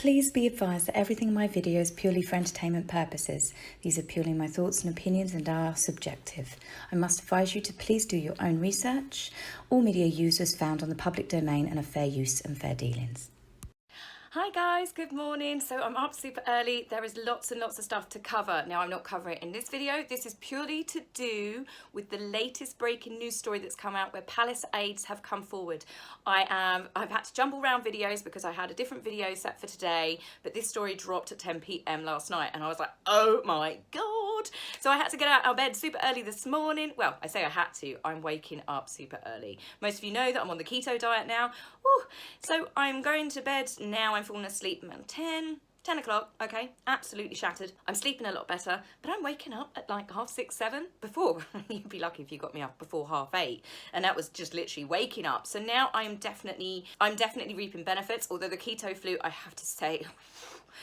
Please be advised that everything in my video is purely for entertainment purposes. These are purely my thoughts and opinions and are subjective. I must advise you to please do your own research. All media users found on the public domain and are fair use and fair dealings. Hi guys, good morning. So I'm up super early. There is lots and lots of stuff to cover. Now I'm not covering it in this video. This is purely to do with the latest breaking news story that's come out where palace aides have come forward. I've had to jumble around videos because I had a different video set for today, but this story dropped at 10 p.m. last night and I was like, oh my God. So I had to get out of bed super early this morning. Well, I say I had to, I'm waking up super early. Most of you know that I'm on the keto diet now. Woo. So I'm going to bed now. I'm falling asleep around 10 o'clock, okay, absolutely shattered. I'm sleeping a lot better, but I'm waking up at like 6:30, 7 before. You'd be lucky if you got me up before 8:30, and that was just literally waking up. So now I'm definitely reaping benefits, although the keto flu, I have to say,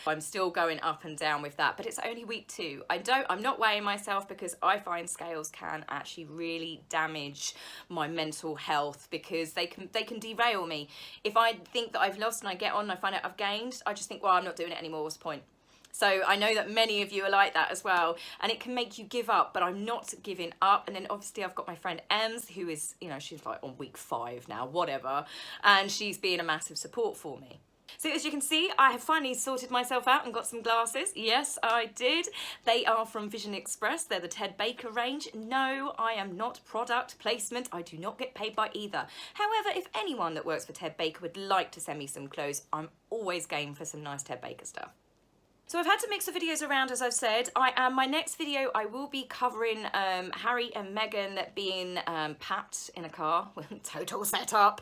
I'm still going up and down with that, but it's only week 2. I'm not weighing myself because I find scales can actually really damage my mental health because they can derail me. If I think that I've lost and I get on and I find out I've gained, I just think, well, I'm not doing it anymore, what's the point? So I know that many of you are like that as well, and it can make you give up, but I'm not giving up. And then obviously I've got my friend Ems, who is, you know, she's like on week 5 now, whatever, and she's being a massive support for me. So as you can see, I have finally sorted myself out and got some glasses. Yes, I did. They are from Vision Express. They're the Ted Baker range. No, I am not product placement. I do not get paid by either. However, if anyone that works for Ted Baker would like to send me some clothes, I'm always game for some nice Ted Baker stuff. So I've had to mix the videos around, as I've said. My next video, I will be covering Harry and Meghan being papped in a car, total setup.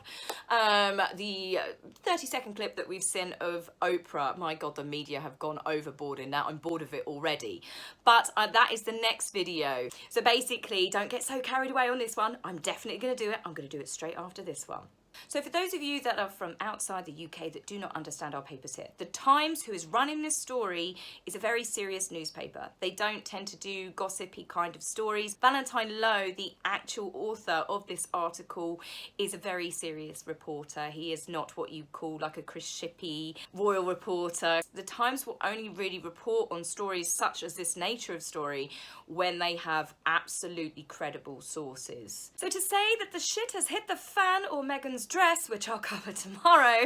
The 30-second clip that we've seen of Oprah, my God, the media have gone overboard in that. I'm bored of it already. But that is the next video. So basically, don't get so carried away on this one. I'm definitely going to do it. I'm going to do it straight after this one. So for those of you that are from outside the UK that do not understand our papers here, The Times, who is running this story, is a very serious newspaper. They don't tend to do gossipy kind of stories. Valentine Lowe, the actual author of this article, is a very serious reporter. He is not what you call like a Chris Shippey royal reporter. The Times will only really report on stories such as this nature of story when they have absolutely credible sources. So to say that the shit has hit the fan or Meghan's dress, which I'll cover tomorrow,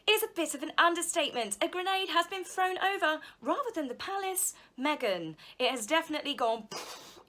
is a bit of an understatement. A grenade has been thrown over rather than the palace, Meghan. It has definitely gone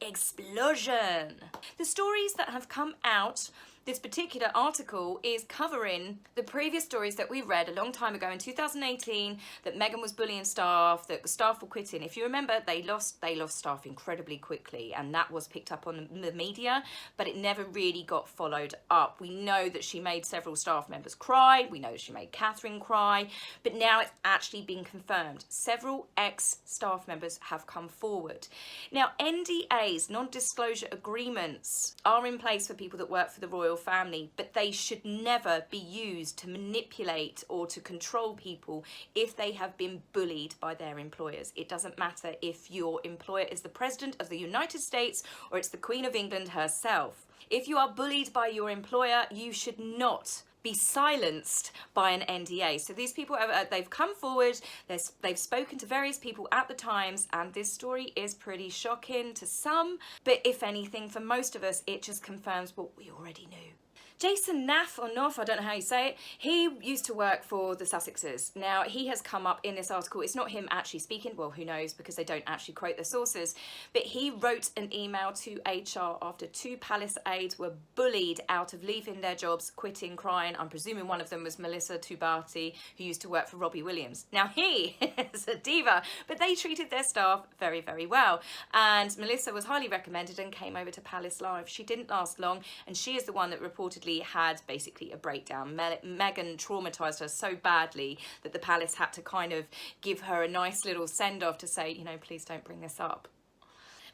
explosion. The stories that have come out, this particular article is covering the previous stories that we read a long time ago in 2018 that Meghan was bullying staff, that the staff were quitting. If you remember, they lost staff incredibly quickly, and that was picked up on the media, but it never really got followed up. We know that she made several staff members cry. We know she made Catherine cry, but now it's actually been confirmed. Several ex-staff members have come forward. Now, NDAs, non-disclosure agreements, are in place for people that work for the royal family, but they should never be used to manipulate or to control people if they have been bullied by their employers. It doesn't matter if your employer is the President of the United States or it's the Queen of England herself. If you are bullied by your employer, you should not be silenced by an NDA. So these people, they've come forward, they've spoken to various people at the Times, and this story is pretty shocking to some, but if anything, for most of us, it just confirms what we already knew. Jason Naff, or Noff, I don't know how you say it, he used to work for the Sussexes. Now, he has come up in this article. It's not him actually speaking, well, who knows, because they don't actually quote their sources, but he wrote an email to HR after 2 palace aides were bullied out of leaving their jobs, quitting, crying. I'm presuming one of them was Melissa Tubati, who used to work for Robbie Williams. Now, he is a diva, but they treated their staff very, very well. And Melissa was highly recommended and came over to Palace Live. She didn't last long, and she is the one that reportedly had basically a breakdown. Meghan traumatized her so badly that the palace had to kind of give her a nice little send-off to say, you know, please don't bring this up.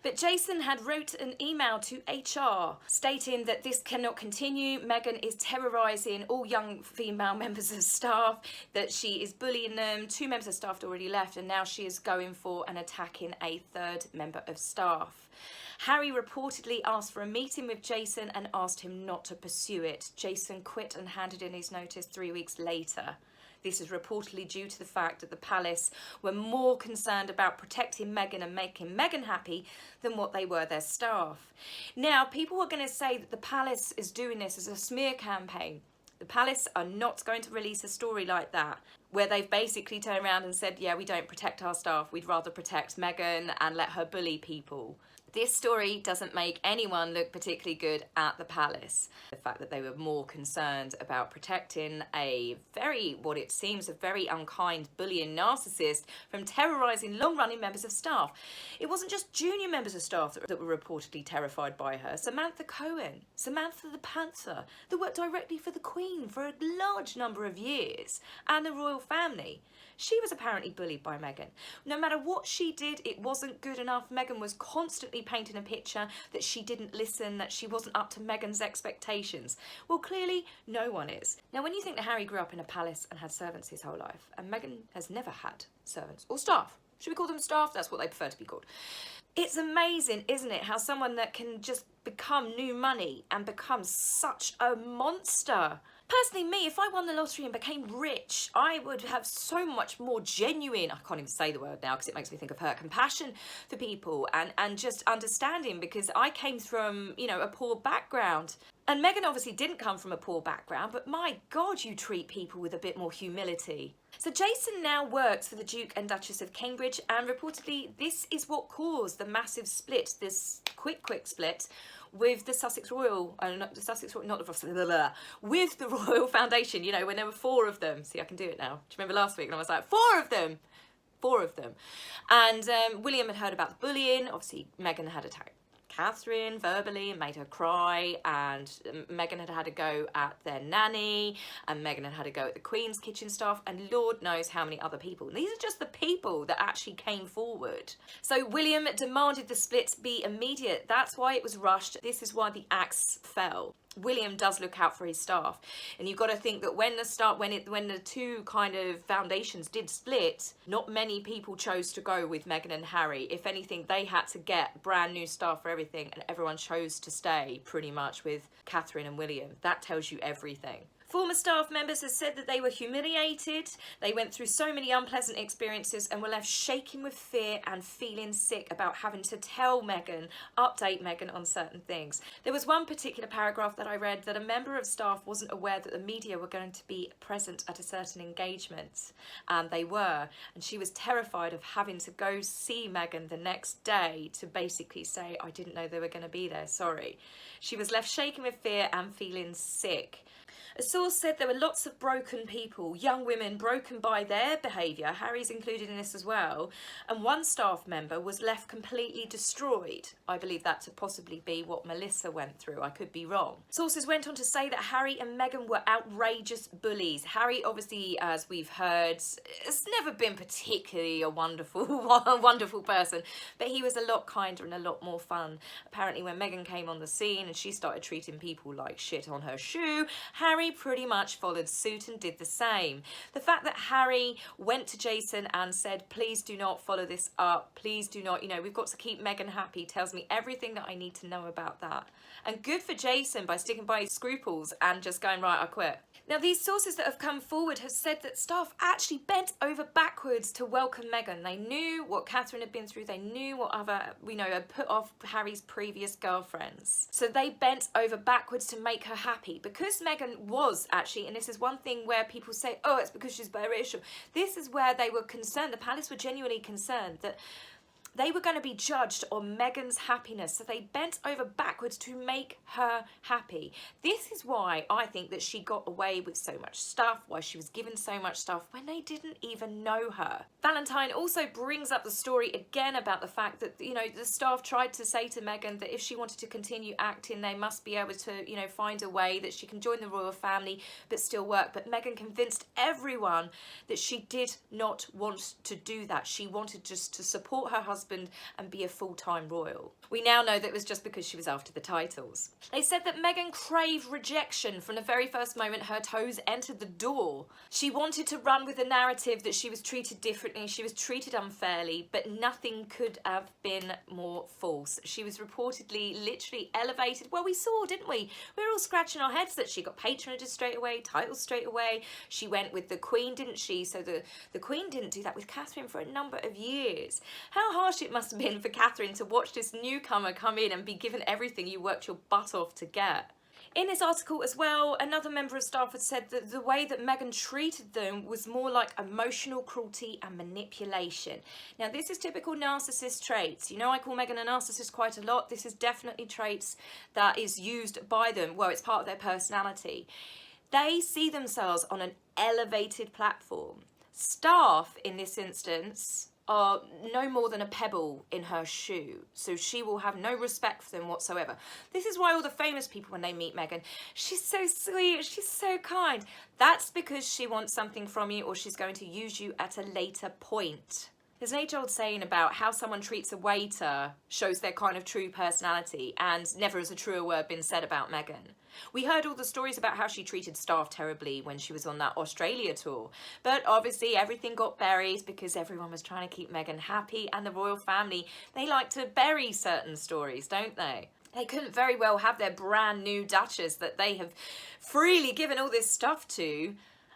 But Jason had wrote an email to HR stating that this cannot continue. Meghan is terrorising all young female members of staff, that she is bullying them. 2 members of staff had already left, and now she is going for and attacking a 3rd member of staff. Harry reportedly asked for a meeting with Jason and asked him not to pursue it. Jason quit and handed in his notice 3 weeks later. This is reportedly due to the fact that the palace were more concerned about protecting Meghan and making Meghan happy than what they were their staff. Now, people are going to say that the palace is doing this as a smear campaign. The palace are not going to release a story like that, where they've basically turned around and said, yeah, we don't protect our staff, we'd rather protect Meghan and let her bully people. This story doesn't make anyone look particularly good at the palace. The fact that they were more concerned about protecting a what it seems, a very unkind bullying narcissist from terrorising long-running members of staff. It wasn't just junior members of staff that were reportedly terrified by her. Samantha Cohen, Samantha the Panther, that worked directly for the Queen for a large number of years, and the royal family. She was apparently bullied by Meghan. No matter what she did, it wasn't good enough. Meghan was constantly painting a picture that she didn't listen, that she wasn't up to Meghan's expectations. Well, clearly no one is. Now, when you think that Harry grew up in a palace and had servants his whole life, and Meghan has never had servants or staff. Should we call them staff? That's what they prefer to be called. It's amazing, isn't it, how someone that can just become new money and become such a monster. Personally, me, if I won the lottery and became rich, I would have so much more genuine, I can't even say the word now because it makes me think of her, compassion for people and just understanding, because I came from, you know, a poor background. And Meghan obviously didn't come from a poor background, but my God, you treat people with a bit more humility. So Jason now works for the Duke and Duchess of Cambridge, and reportedly this is what caused the massive split, this quick split, with the Sussex Royal, with the Royal Foundation, you know, when there were 4 of them. See, I can do it now. Do you remember last week? And I was like, 4 of them! 4 of them. And William had heard about the bullying. Obviously, Meghan had attacked Catherine verbally and made her cry, and Meghan had had a go at their nanny, and Meghan had had a go at the Queen's kitchen staff, and Lord knows how many other people. And these are just the people that actually came forward. So William demanded the split be immediate. That's why it was rushed. This is why the axe fell. William does look out for his staff, and you've got to think that when the 2 kind of foundations did split, not many people chose to go with Meghan and Harry. If anything, they had to get brand new staff for everything, and everyone chose to stay pretty much with Catherine and William. That tells you everything. Former staff members have said that they were humiliated, they went through so many unpleasant experiences and were left shaking with fear and feeling sick about having to tell Meghan, update Meghan on certain things. There was one particular paragraph that I read that a member of staff wasn't aware that the media were going to be present at a certain engagement, and they were, and she was terrified of having to go see Meghan the next day to basically say, I didn't know they were going to be there, sorry. She was left shaking with fear and feeling sick. A source said there were lots of broken people, young women broken by their behaviour. Harry's included in this as well. And one staff member was left completely destroyed. I believe that to possibly be what Melissa went through. I could be wrong. Sources went on to say that Harry and Meghan were outrageous bullies. Harry, obviously, as we've heard, has never been particularly a wonderful person, but he was a lot kinder and a lot more fun. Apparently, when Meghan came on the scene and she started treating people like shit on her shoe, Harry pretty much followed suit and did the same. The fact that Harry went to Jason and said, please do not follow this up, please do not, you know, we've got to keep Meghan happy, tells me everything that I need to know about that. And good for Jason by sticking by his scruples and just going, right, I quit. Now, these sources that have come forward have said that staff actually bent over backwards to welcome Meghan. They knew what Catherine had been through. They knew what other, you know, had put off Harry's previous girlfriends. So they bent over backwards to make her happy. Because Meghan was actually, and this is one thing where people say, oh, it's because she's biracial. This is where they were concerned. The palace were genuinely concerned that they were going to be judged on Meghan's happiness, so they bent over backwards to make her happy. This is why I think that she got away with so much stuff, why she was given so much stuff when they didn't even know her. Valentine also brings up the story again about the fact that, you know, the staff tried to say to Meghan that if she wanted to continue acting, they must be able to, you know, find a way that she can join the royal family but still work. But Meghan convinced everyone that she did not want to do that. She wanted just to support her husband husband and be a full-time royal. We now know that it was just because she was after the titles. They said that Meghan craved rejection from the very first moment her toes entered the door. She wanted to run with the narrative that she was treated differently, she was treated unfairly, but nothing could have been more false. She was reportedly literally elevated. Well, we saw, didn't we? We were all scratching our heads that she got patronages straight away, titles straight away. She went with the Queen, didn't she? So the Queen didn't do that with Catherine for a number of years. How harsh it must have been for Catherine to watch this newcomer come in and be given everything you worked your butt off to get. In this article as well, another member of staff had said that the way that Meghan treated them was more like emotional cruelty and manipulation. Now, this is typical narcissist traits. You know, I call Meghan a narcissist quite a lot. This is definitely traits that is used by them. Well, it's part of their personality. They see themselves on an elevated platform. Staff, in this instance, are no more than a pebble in her shoe, so she will have no respect for them whatsoever. This is why all the famous people, when they meet Meghan, she's so sweet, she's so kind. That's because she wants something from you, or she's going to use you at a later point. There's an age-old saying about how someone treats a waiter shows their kind of true personality, and never has a truer word been said about Meghan. We heard all the stories about how she treated staff terribly when she was on that Australia tour, but obviously everything got buried because everyone was trying to keep Meghan happy, and the royal family, they like to bury certain stories, don't they? They couldn't very well have their brand new Duchess that they have freely given all this stuff to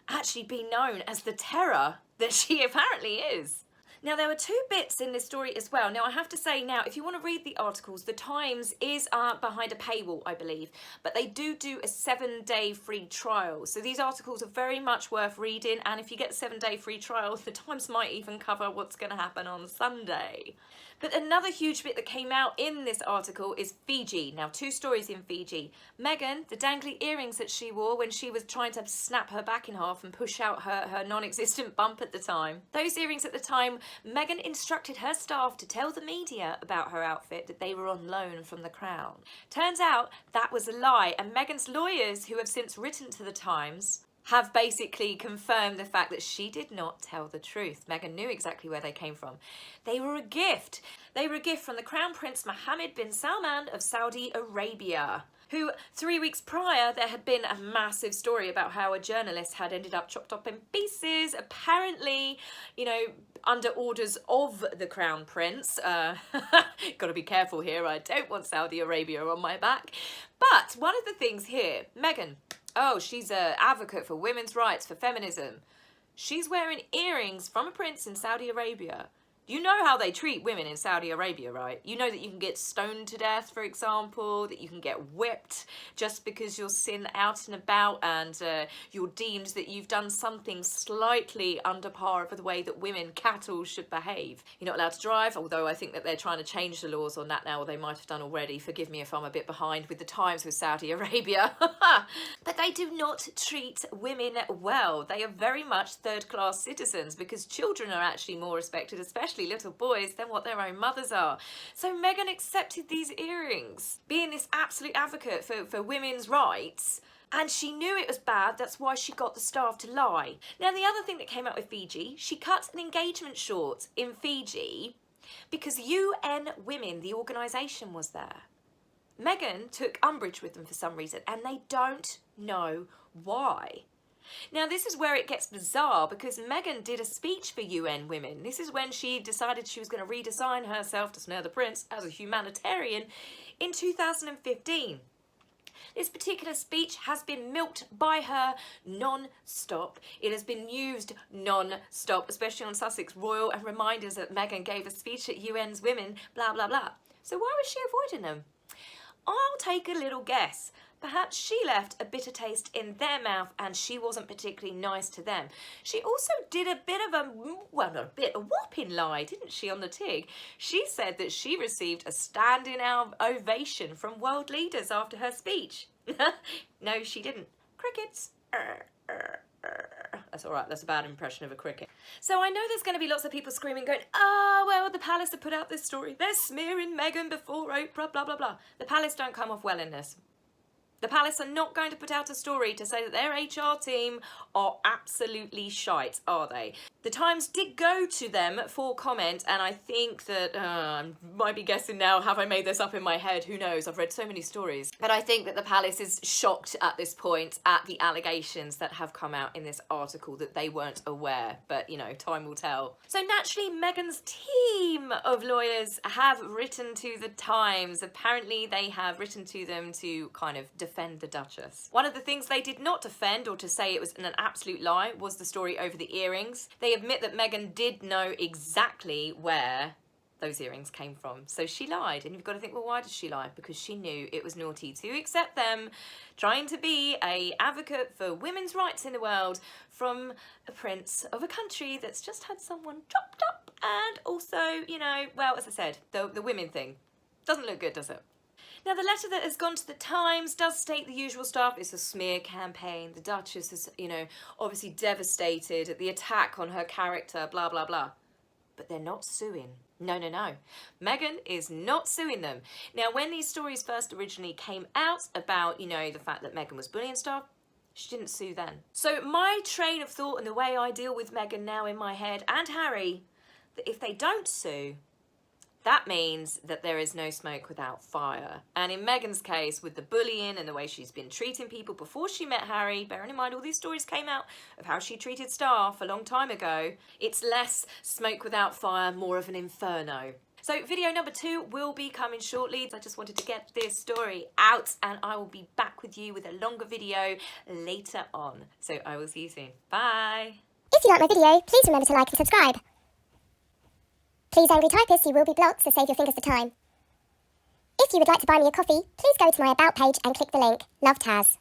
actually be known as the terror that she apparently is. Now, there were two bits in this story as well. Now, I have to say now, if you want to read the articles, The Times is behind a paywall, I believe, but they do a 7-day free trial. So these articles are very much worth reading, and if you get a 7-day free trial, The Times might even cover what's going to happen on Sunday. But another huge bit that came out in this article is Fiji. Now, two stories in Fiji. Meghan, the dangly earrings that she wore when she was trying to snap her back in half and push out her non-existent bump at the time. Those earrings at the time, Meghan instructed her staff to tell the media about her outfit that they were on loan from the Crown. Turns out that was a lie, and Meghan's lawyers, who have since written to the Times, have basically confirmed the fact that she did not tell the truth. Meghan knew exactly where they came from. They were a gift. They were a gift from the Crown Prince Mohammed bin Salman of Saudi Arabia, who 3 weeks prior, there had been a massive story about how a journalist had ended up chopped up in pieces, apparently, you know, under orders of the Crown Prince. Got to be careful here. I don't want Saudi Arabia on my back. But one of the things here, Meghan, oh, she's an advocate for women's rights, for feminism. She's wearing earrings from a prince in Saudi Arabia. You know how they treat women in Saudi Arabia, right? You know that you can get stoned to death, for example, that you can get whipped just because you're seen out and about and you're deemed that you've done something slightly under par of the way that women, cattle, should behave. You're not allowed to drive, although I think that they're trying to change the laws on that now, or they might have done already. Forgive me if I'm a bit behind with the times with Saudi Arabia. But they do not treat women well. They are very much third-class citizens because children are actually more respected, especially little boys, than what their own mothers are. So Meghan accepted these earrings, being this absolute advocate for women's rights, and she knew it was bad. That's why she got the staff to lie. Now, the other thing that came out with Fiji, she cut an engagement short in Fiji because UN Women, the organisation, was there. Meghan took umbrage with them for some reason, and they don't know why. Now, this is where it gets bizarre because Meghan did a speech for UN Women. This is when she decided she was going to redesign herself to snare the prince as a humanitarian in 2015. This particular speech has been milked by her non-stop. It has been used non-stop, especially on Sussex Royal, and reminders that Meghan gave a speech at UN's Women, blah, blah, blah. So why was she avoiding them? I'll take a little guess. Perhaps she left a bitter taste in their mouth and she wasn't particularly nice to them. She also did a bit of a, well, not a bit, a whopping lie, didn't she, on the TIG? She said that she received a standing ovation from world leaders after her speech. No, she didn't. Crickets. That's all right, that's a bad impression of a cricket. So I know there's going to be lots of people screaming, going, oh, well, the palace have put out this story. They're smearing Meghan before Oprah, blah, blah, blah. The palace don't come off well in this. The palace are not going to put out a story to say that their HR team are absolutely shite, are they? The Times did go to them for comment, and I think that, I might be guessing now, have I made this up in my head? Who knows? I've read so many stories. But I think that the palace is shocked at this point at the allegations that have come out in this article that they weren't aware. But, you know, time will tell. So naturally, Meghan's team of lawyers have written to the Times. Apparently, they have written to them to kind of defend the Duchess. One of the things they did not defend, or to say it was an absolute lie, was the story over the earrings. They admit that Meghan did know exactly where those earrings came from. So she lied. And you've got to think, well, why did she lie? Because she knew it was naughty to accept them trying to be an advocate for women's rights in the world from a prince of a country that's just had someone chopped up. And also, you know, well, as I said, the women thing doesn't look good, does it? Now, the letter that has gone to the Times does state the usual stuff. It's a smear campaign. The Duchess is, you know, obviously devastated at the attack on her character, blah, blah, blah. But they're not suing. No, no, no. Meghan is not suing them. Now, when these stories first originally came out about, you know, the fact that Meghan was bullying stuff, she didn't sue then. So my train of thought and the way I deal with Meghan now in my head, and Harry, that if they don't sue, that means that there is no smoke without fire. And in Meghan's case, with the bullying and the way she's been treating people before she met Harry, bearing in mind all these stories came out of how she treated staff a long time ago, it's less smoke without fire, more of an inferno. So video number 2 will be coming shortly. I just wanted to get this story out, and I will be back with you with a longer video later on. So I will see you soon. Bye. If you like my video, please remember to like and subscribe. Please, angry typists, you will be blocked, so save your fingers for time. If you would like to buy me a coffee, please go to my About page and click the link. Love, Taz.